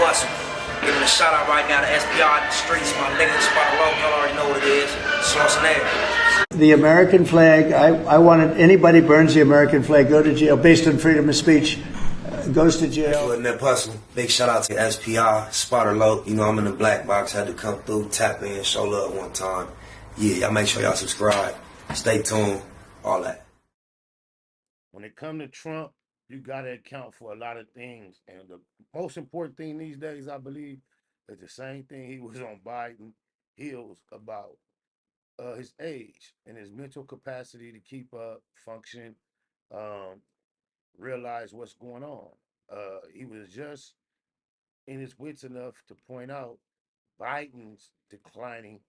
Bustle. Giving a shout out right now to SPR in the streets, my nigga, Spot Low, y'all already know what it is. Schwarzenegger. The American flag, I wanted anybody burns the American flag, go to jail based on freedom of speech, goes to jail. Nip Hustle. Big shout out to SPR, Spotter Low. You know, I'm in the black box, had to come through, tap in, show love one time. Yeah, y'all make sure y'all subscribe. Stay tuned, all that. When it comes to Trump, you got to account for a lot of things. And the most important thing these days, I believe, is the same thing he was on Biden heels about his age and his mental capacity to keep up, function, realize what's going on. He was just in his wits enough to point out Biden's declining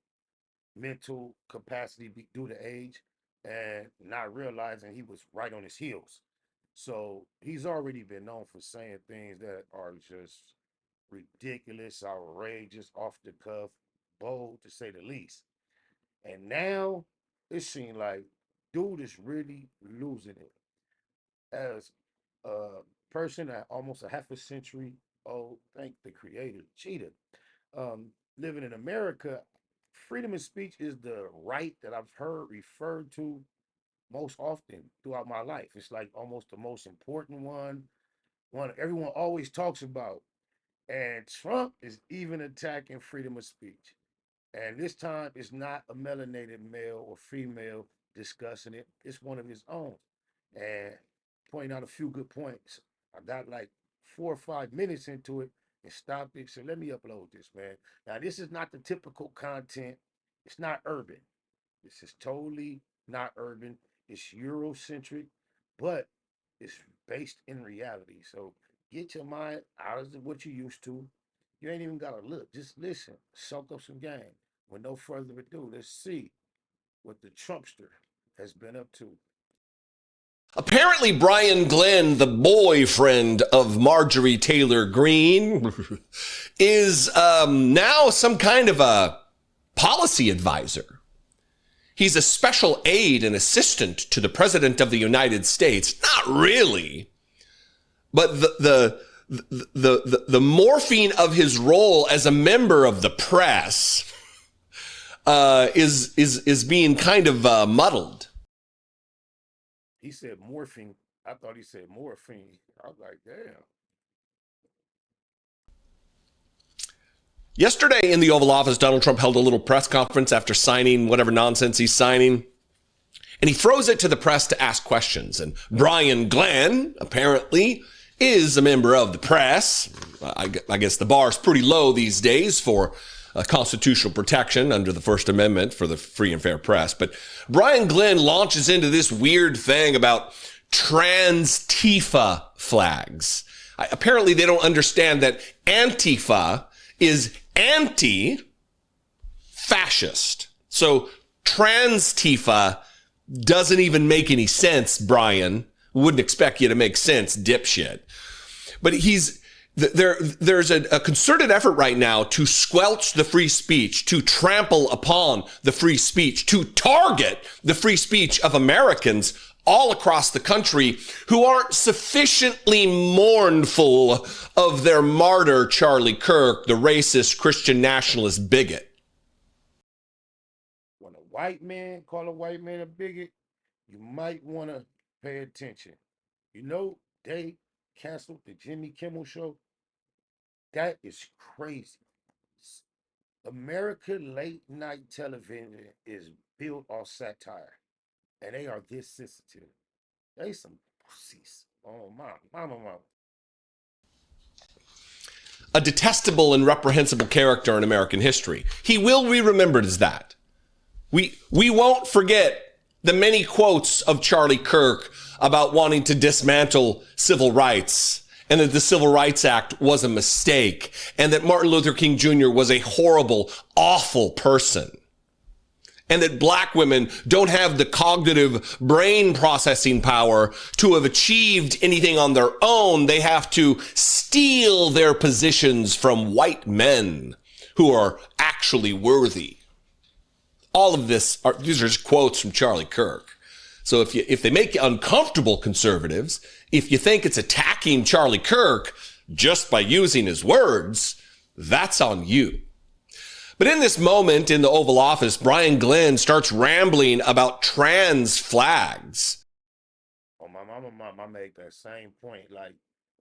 mental capacity due to age and not realizing he was right on his heels. So he's already been known for saying things that are just ridiculous, outrageous, off the cuff, bold to say the least. And now it seems like dude is really losing it. As a person at almost a half a century old, thank the creator, cheated, living in America, freedom of speech is the right that I've heard referred to most often throughout my life. It's like almost the most important one everyone always talks about. And Trump is even attacking freedom of speech. And this time it's not a melanated male or female discussing it. It's one of his own. And pointing out a few good points. I got like 4 or 5 minutes into it and stopped it. So let me upload this, man. Now, this is not the typical content. It's not urban. This is totally not urban. It's Eurocentric, but it's based in reality. So get your mind out of what you used to. You ain't even got to look. Just listen. Soak up some game. With no further ado, let's see what the Trumpster has been up to. Apparently, Brian Glenn, the boyfriend of Marjorie Taylor Greene, is now some kind of a policy advisor. He's a special aide and assistant to the President of the United States. Not really. But the morphine of his role as a member of the press is being kind of muddled. He said morphine. I thought he said morphine. I was like, damn. Yesterday in the Oval Office, Donald Trump held a little press conference after signing whatever nonsense he's signing. And he throws it to the press to ask questions. And Brian Glenn, apparently, is a member of the press. I guess the bar is pretty low these days for constitutional protection under the First Amendment for the free and fair press. But Brian Glenn launches into this weird thing about trans-Tifa flags. Apparently, they don't understand that Antifa is anti-fascist. So trans-Tifa doesn't even make any sense, Brian. Wouldn't expect you to make sense, dipshit. But there's a concerted effort right now to squelch the free speech, to trample upon the free speech, to target the free speech of Americans all across the country who aren't sufficiently mournful of their martyr, Charlie Kirk, the racist Christian nationalist bigot. When a white man call a white man a bigot, you might want to pay attention. You know, they canceled the Jimmy Kimmel show. That is crazy. America late night television is built on satire. And they are this sensitive. They some pussies. Oh, mama. A detestable and reprehensible character in American history. He will be remembered as that. We won't forget the many quotes of Charlie Kirk about wanting to dismantle civil rights and that the Civil Rights Act was a mistake and that Martin Luther King Jr. was a horrible, awful person. And that black women don't have the cognitive brain processing power to have achieved anything on their own. They have to steal their positions from white men who are actually worthy. All of these are just quotes from Charlie Kirk. So if they make you uncomfortable, conservatives, if you think it's attacking Charlie Kirk, just by using his words, that's on you. But in this moment in the Oval Office, Brian Glenn starts rambling about trans flags. Oh, my mama made that same point. Like,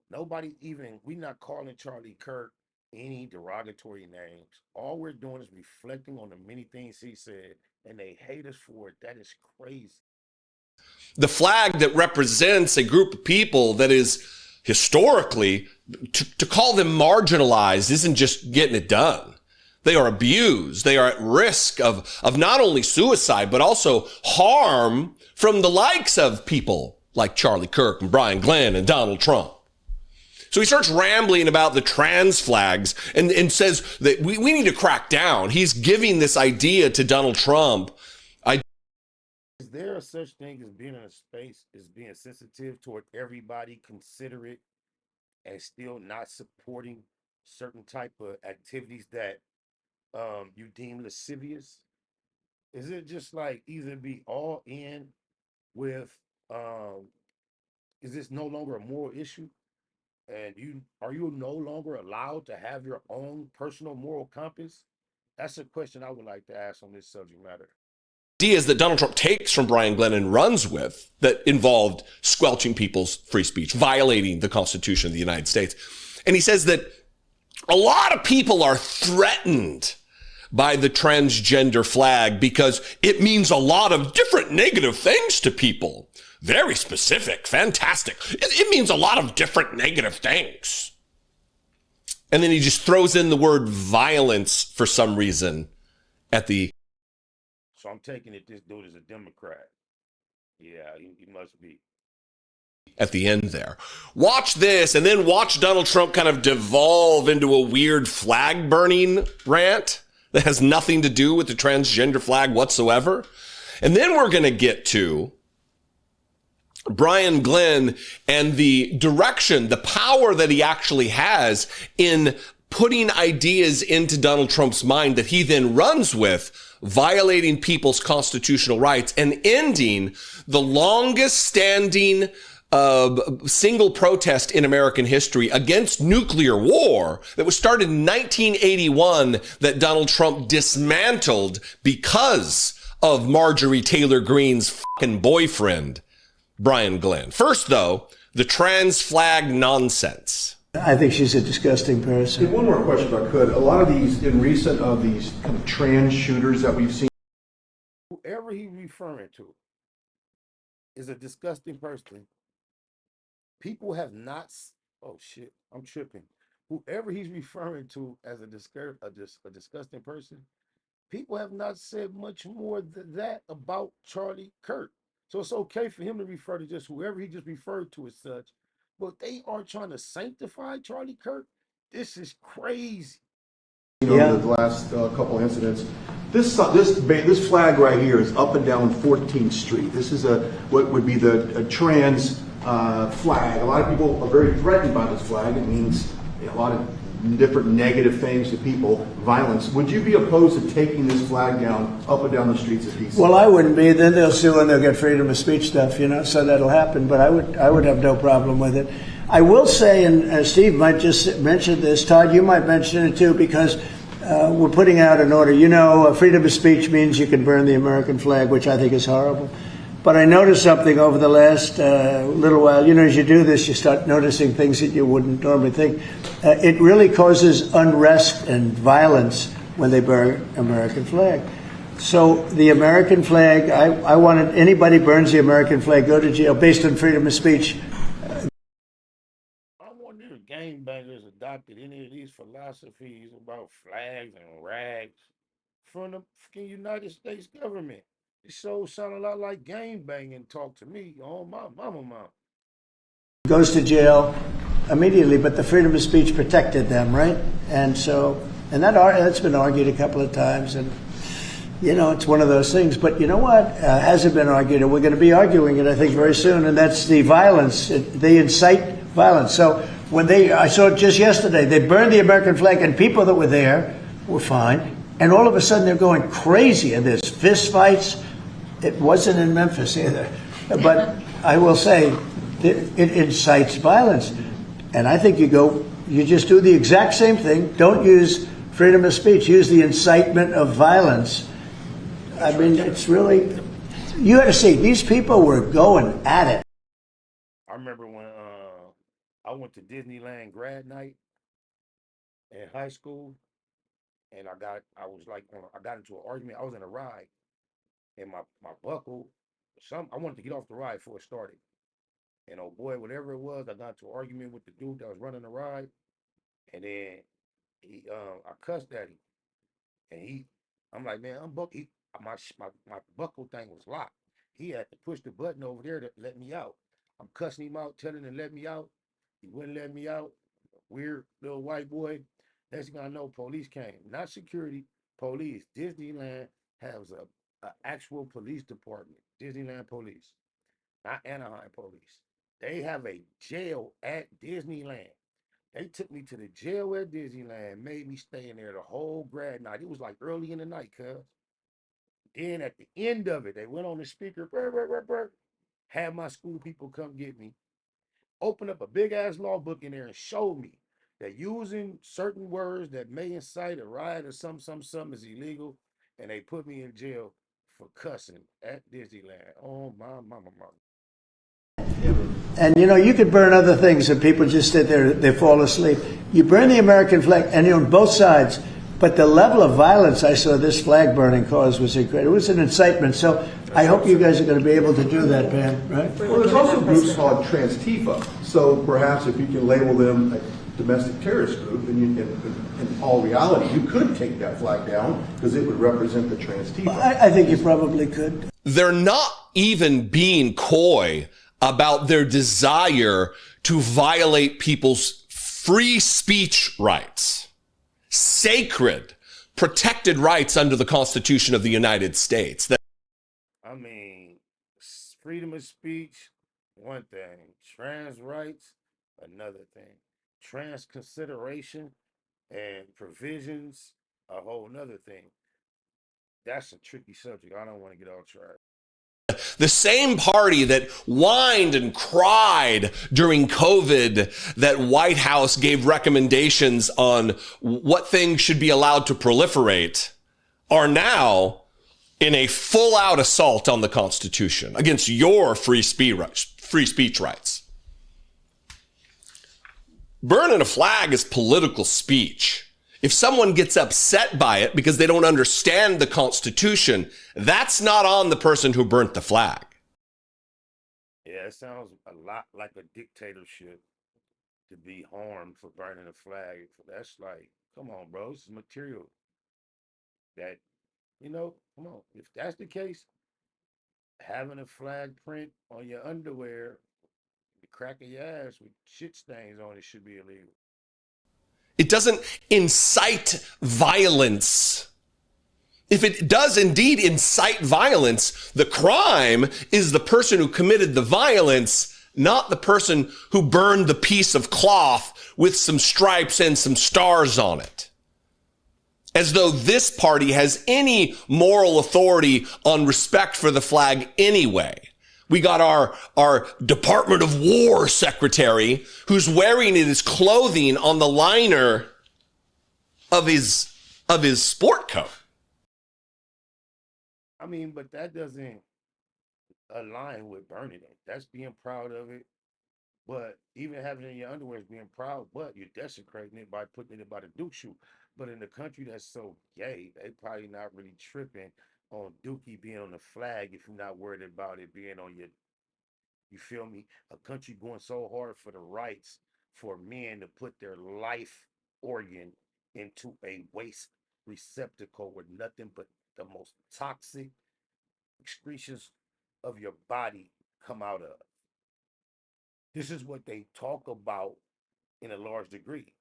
nobody even, we not calling Charlie Kirk any derogatory names. All we're doing is reflecting on the many things he said, and they hate us for it. That is crazy. The flag that represents a group of people that is historically, to call them marginalized isn't just getting it done. They are abused. They are at risk of not only suicide, but also harm from the likes of people like Charlie Kirk and Brian Glenn and Donald Trump. So he starts rambling about the trans flags and says that we need to crack down. He's giving this idea to Donald Trump. Is there a such thing as being in a space, is being sensitive toward everybody, considerate, and still not supporting certain type of activities that you deem lascivious? Is it just like either be all in with is this no longer a moral issue? And are you no longer allowed to have your own personal moral compass? That's a question I would like to ask on this subject matter. Ideas that Donald Trump takes from Brian Glenn and runs with that involved squelching people's free speech, violating the Constitution of the United States. And he says that a lot of people are threatened by the transgender flag because it means a lot of different negative things to people. Very specific, fantastic. It means a lot of different negative things. And then he just throws in the word violence for some reason at the. So I'm taking it this dude is a Democrat. Yeah, he must be. At the end there. Watch this and then watch Donald Trump kind of devolve into a weird flag burning rant that has nothing to do with the transgender flag whatsoever. And then we're going to get to Brian Glenn and the direction, the power that he actually has in putting ideas into Donald Trump's mind that he then runs with, violating people's constitutional rights and ending the longest standing single protest in American history against nuclear war that was started in 1981 that Donald Trump dismantled because of Marjorie Taylor Greene's fucking boyfriend, Brian Glenn. First, though, the trans flag nonsense. I think she's a disgusting person. One more question, if I could. A lot of these, in recent of these kind of trans shooters that we've seen. Whoever he's referring to is a disgusting person. People have not, oh shit, I'm tripping. Whoever he's referring to as a disgusting person, people have not said much more than that about Charlie Kirk. So it's okay for him to refer to just whoever he just referred to as such. But they are trying to sanctify Charlie Kirk. This is crazy. The last couple incidents. This flag right here is up and down 14th Street. This is what would be a trans flag. A lot of people are very threatened by this flag. It means a lot of different negative things to people, violence. Would you be opposed to taking this flag down up and down the streets of DC? Well, I wouldn't be. Then they'll sue and they'll get freedom of speech stuff, so that'll happen. But I would have no problem with it. I will say, and Steve might just mention this, Todd, you might mention it too, because we're putting out an order. Freedom of speech means you can burn the American flag, which I think is horrible. But I noticed something over the last little while. As you do this, you start noticing things that you wouldn't normally think. It really causes unrest and violence when they burn American flag. So the American flag, I wanted anybody burns the American flag, go to jail based on freedom of speech. I wonder if gangbangers adopted any of these philosophies about flags and rags from the fucking United States government. It so sound a lot like gang banging talk to me. Oh, my mama. Goes to jail immediately, but the freedom of speech protected them, right? And so, that's been argued a couple of times, and it's one of those things. But you know what? Hasn't been argued, and we're going to be arguing it, I think, very soon. And that's the violence. They incite violence. So I saw it just yesterday. They burned the American flag, and people that were there were fine. And all of a sudden, they're going crazy, and there's fist fights. It wasn't in Memphis either. But I will say, it incites violence. And I think you just do the exact same thing. Don't use freedom of speech. Use the incitement of violence. I mean, it's really, you had to see, these people were going at it. I remember when I went to Disneyland grad night in high school, and I got into an argument. I was in a ride, and my buckle, I wanted to get off the ride before it started. And oh boy, whatever it was, I got into an argument with the dude that was running the ride, and then I cussed at him, and I'm like, man, my buckle thing was locked. He had to push the button over there to let me out. I'm cussing him out, telling him to let me out. He wouldn't let me out. Weird little white boy. Next thing I know, police came. Not security, police. Disneyland has a actual police department. Disneyland police, not Anaheim police. They have a jail at Disneyland. They took me to the jail at Disneyland, made me stay in there the whole grad night. It was like early in the night, cuz. Then at the end of it, they went on the speaker, had my school people come get me, opened up a big ass law book in there and showed me that using certain words that may incite a riot or something is illegal, and they put me in jail for cussing at Disneyland. Oh my mama. And you could burn other things and people just sit there, they fall asleep. You burn the American flag, and on both sides. But the level of violence I saw this flag burning cause was incredible. It was an incitement. So I hope you guys are going to be able to do that, Pam, right? Well, there's also groups called Trans-Tifa. So perhaps if you can label them a domestic terrorist group, in all reality, you could take that flag down because it would represent the Trans-Tifa. I think you probably could. They're not even being coy about their desire to violate people's free speech rights, sacred, protected rights under the Constitution of the United States. I mean, freedom of speech, one thing. Trans rights, another thing. Trans consideration and provisions, a whole nother thing. That's a tricky subject. I don't want to get all tried. The same party that whined and cried during COVID that White House gave recommendations on what things should be allowed to proliferate are now in a full-out assault on the Constitution against your free speech rights. Burning a flag is political speech. If someone gets upset by it because they don't understand the Constitution, that's not on the person who burnt the flag. Yeah, it sounds a lot like a dictatorship to be harmed for burning a flag. That's like, come on, bro. This is material that, come on. If that's the case, having a flag print on your underwear, the crack of your ass with shit stains on it should be illegal. It doesn't incite violence. If it does indeed incite violence, the crime is the person who committed the violence, not the person who burned the piece of cloth with some stripes and some stars on it. As though this party has any moral authority on respect for the flag anyway. We got our Department of War secretary who's wearing it as clothing on the liner of his sport coat. I mean, but that doesn't align with burning it. That's being proud of it. But even having it in your underwear is being proud, but you're desecrating it by putting it by the Duke shoe. But in a country that's so gay, they probably not really tripping on Dookie being on the flag if you're not worried about it being on you feel me? A country going so hard for the rights for men to put their life organ into a waste receptacle where nothing but the most toxic excretions of your body come out of. This is what they talk about in a large degree.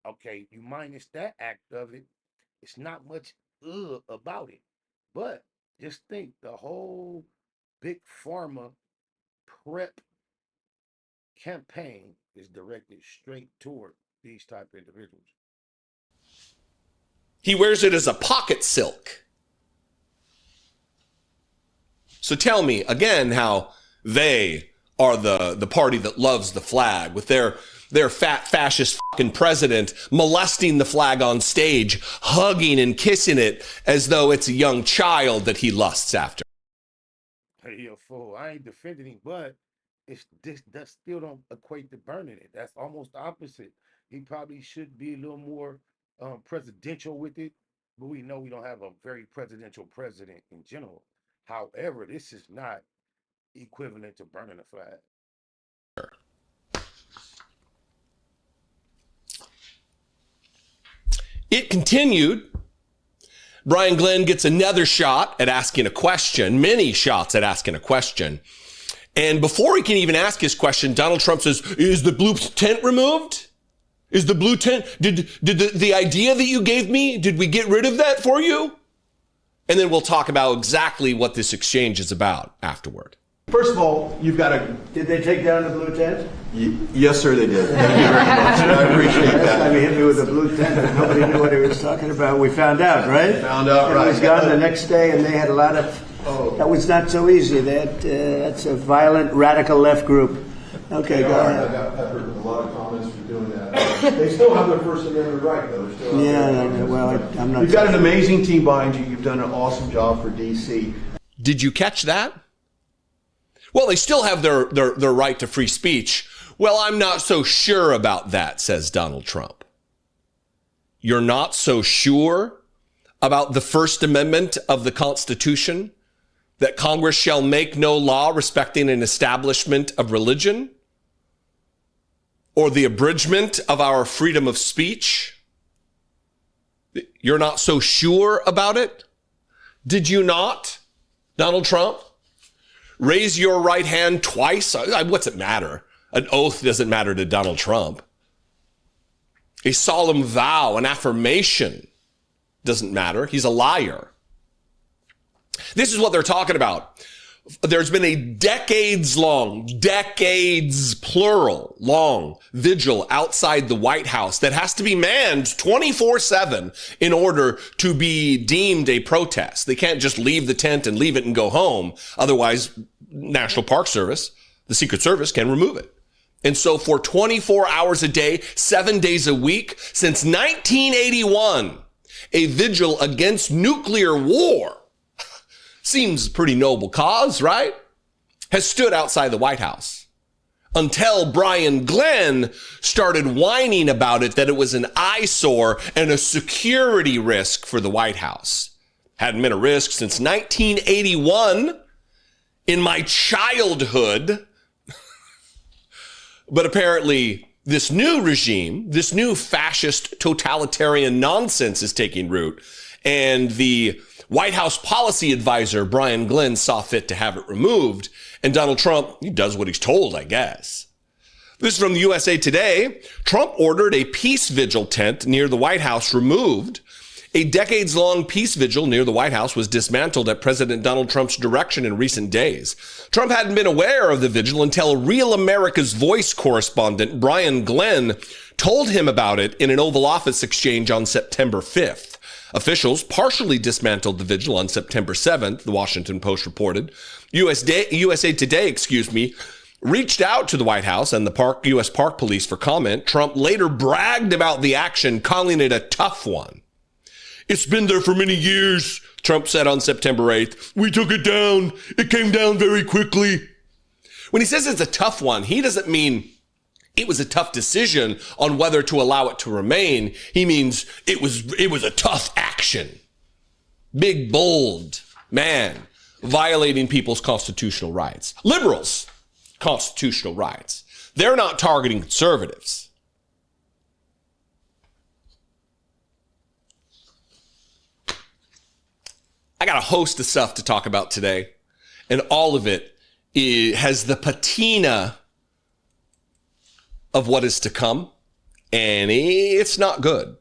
Okay, you minus that act of it, it's not much about it. But just think the whole big pharma PrEP campaign is directed straight toward these type of individuals. He wears it as a pocket silk. So tell me again how they are the party that loves the flag with their their fat fascist fucking president molesting the flag on stage, hugging and kissing it as though it's a young child that he lusts after. Hey, yo, fool, I ain't defending him, but it's this that still don't equate to burning it. That's almost opposite. He probably should be a little more presidential with it, but we know we don't have a very presidential president in general. However, this is not equivalent to burning a flag. It continued. Brian Glenn gets another shot at asking a question, many shots at asking a question. And before he can even ask his question, Donald Trump says, is the blue tent removed? Is the blue tent, did the idea that you gave me, did we get rid of that for you? And then we'll talk about exactly what this exchange is about afterward. First of all, you've got to. Did they take down the blue tent? Yes, sir, they did. Thank you very much. I appreciate Last time he that. hit me with a blue tent, and nobody knew what he was talking about. We found out, right? Found out, right. It was gone the next day, and they had a lot of. Oh. That was not so easy. They had, that's a violent, radical left group. Okay, go I ahead. got peppered with a lot of comments for doing that. They still have their First Amendment right, though. They're still out Yeah, there. well, I'm not. You've got an amazing team behind you. You've done an awesome job for D.C. Did you catch that? Well, they still have their right to free speech. Well, I'm not so sure about that, says Donald Trump. You're not so sure about the First Amendment of the Constitution, that Congress shall make no law respecting an establishment of religion, or the abridgment of our freedom of speech? You're not so sure about it? Did you not, Donald Trump? Raise your right hand twice? What's it matter? An oath doesn't matter to Donald Trump. A solemn vow, an affirmation doesn't matter. He's a liar. This is what they're talking about. There's been a decades plural long vigil outside the White House that has to be manned 24/7 in order to be deemed a protest. They can't just leave the tent and leave it and go home. Otherwise, National Park Service, the Secret Service, can remove it. And so for 24 hours a day, 7 days a week, since 1981, a vigil against nuclear war seems a pretty noble cause, right? Has stood outside the White House until Brian Glenn started whining about it, that it was an eyesore and a security risk for the White House. Hadn't been a risk since 1981 in my childhood. But apparently this new regime, this new fascist totalitarian nonsense is taking root, and the White House policy advisor, Brian Glenn, saw fit to have it removed. And Donald Trump, he does what he's told, I guess. This is from the USA Today. Trump ordered a peace vigil tent near the White House removed. A decades-long peace vigil near the White House was dismantled at President Donald Trump's direction in recent days. Trump hadn't been aware of the vigil until Real America's Voice correspondent Brian Glenn told him about it in an Oval Office exchange on September 5th. Officials partially dismantled the vigil on September 7th, the Washington Post reported. USA Today, reached out to the White House and the U.S. Park Police for comment. Trump later bragged about the action, calling it a tough one. It's been there for many years, Trump said on September 8th. We took it down. It came down very quickly. When he says it's a tough one, he doesn't mean it was a tough decision on whether to allow it to remain. He means it was a tough action. Big, bold man violating people's constitutional rights. Liberals' constitutional rights. They're not targeting conservatives. I got a host of stuff to talk about today, and all of it has the patina of what is to come, and it's not good.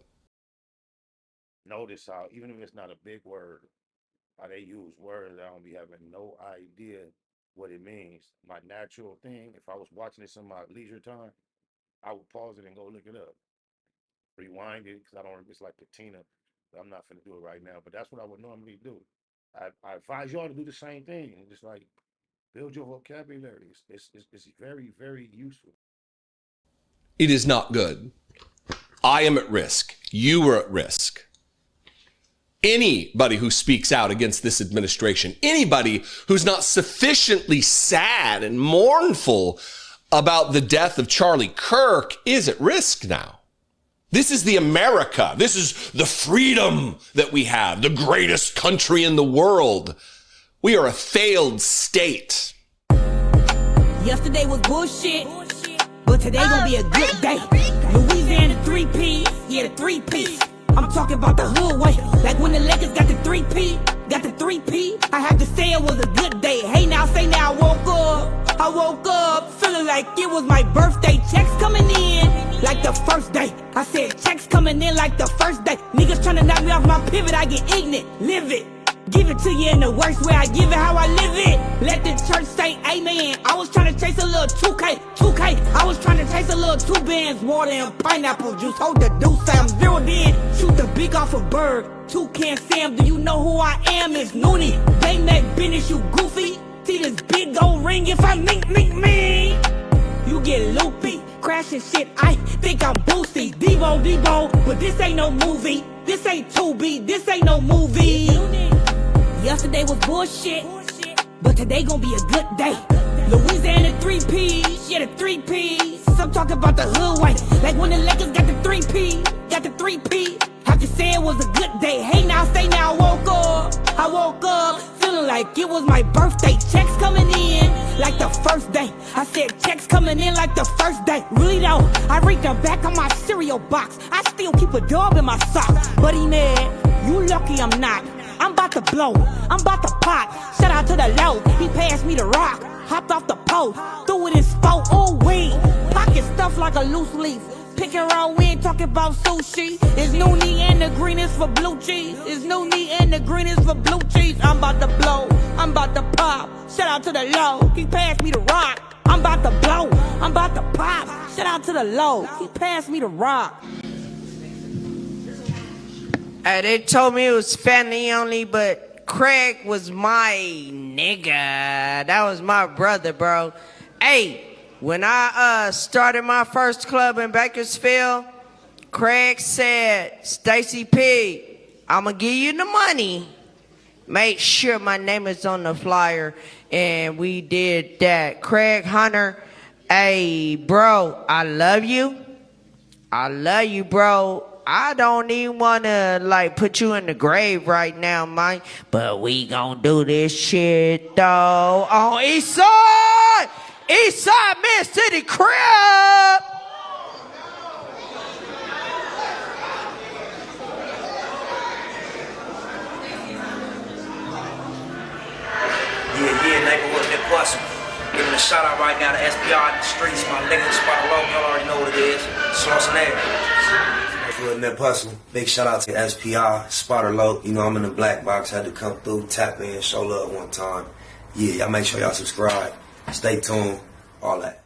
Notice how, even if it's not a big word, how they use words, I don't be having no idea what it means. My natural thing, if I was watching this in my leisure time, I would pause it and go look it up. Rewind it, because I don't, it's like patina. But I'm not finna do it right now, but that's what I would normally do. I advise y'all to do the same thing, and just like build your vocabulary. It's very, very useful. It is not good. I am at risk. You are at risk. Anybody who speaks out against this administration, anybody who's not sufficiently sad and mournful about the death of Charlie Kirk is at risk now. This is the America. This is the freedom that we have, the greatest country in the world. We are a failed state. Yesterday was bullshit, but today gonna be a good day. Louisiana 3P, yeah, the 3P. I'm talking about the hood way, like when the Lakers got the 3P, got the 3P. I have to say it was a good day. Hey now, say now, I woke up feeling like it was my birthday. Checks coming in like the first day. I said checks coming in like the first day. Niggas tryna knock me off my pivot, I get ignorant, live it. Give it to you in the worst way, I give it how I live it. Let the church say amen. I was trying to chase a little 2K. I was trying to chase a little 2 bands, water and pineapple juice. Hold the deuce, I'm zeroed in. Shoot the beak off a bird. Toucan Sam, do you know who I am? It's Noonie. They make business, you goofy. See this big old ring, if I mink me. You get loopy, crashing shit, I think I'm Boosie. Debo, but this ain't no movie. This ain't 2B, this ain't no movie. Yesterday was bullshit, but today gonna be a good day. Louisiana 3Ps, yeah, the 3Ps. I'm talking about the hood way, like when the Lakers got the 3P, got the 3P. Have to say it was a good day. Hey now, say now, I woke up feeling like it was my birthday. Checks coming in like the first day. I said checks coming in like the first day. Really though, I read the back of my cereal box. I still keep a dub in my sock. But he mad, you lucky I'm not. I'm about to blow, I'm about to pop. Shout out to the low, he passed me the rock. Hopped off the post, threw it in sport, ooh wee. Pocket stuff like a loose leaf. Pick and roll, we ain't talking about sushi. It's Noonie and the green is for blue cheese. It's Noonie and the green is for blue cheese. I'm about to blow, I'm about to pop. Shout out to the low, he passed me the rock. I'm about to blow, I'm about to pop. Shout out to the low, he passed me the rock. Hey, they told me it was family only, but Craig was my nigga. That was my brother, bro. Hey, when I started my first club in Bakersfield, Craig said, Stacy P, I'ma give you the money. Make sure my name is on the flyer. And we did that. Craig Hunter, hey, bro, I love you. I love you, bro. I don't even want to, like, put you in the grave right now, man. But we gon' do this shit, though, on Eastside! Eastside, Mid-City Crib! Yeah, neighborhood Nip Bustle. Giving a shout out right now to SPR in the streets, my niggas, Spot Low, y'all already know what it is. Sauce and air. Neighborhood Nip Bustle. Big shout out to SPR, Spotter Low. You know, I'm in the black box, had to come through, tap in, show love one time. Yeah, y'all make sure y'all subscribe. Stay tuned, all that.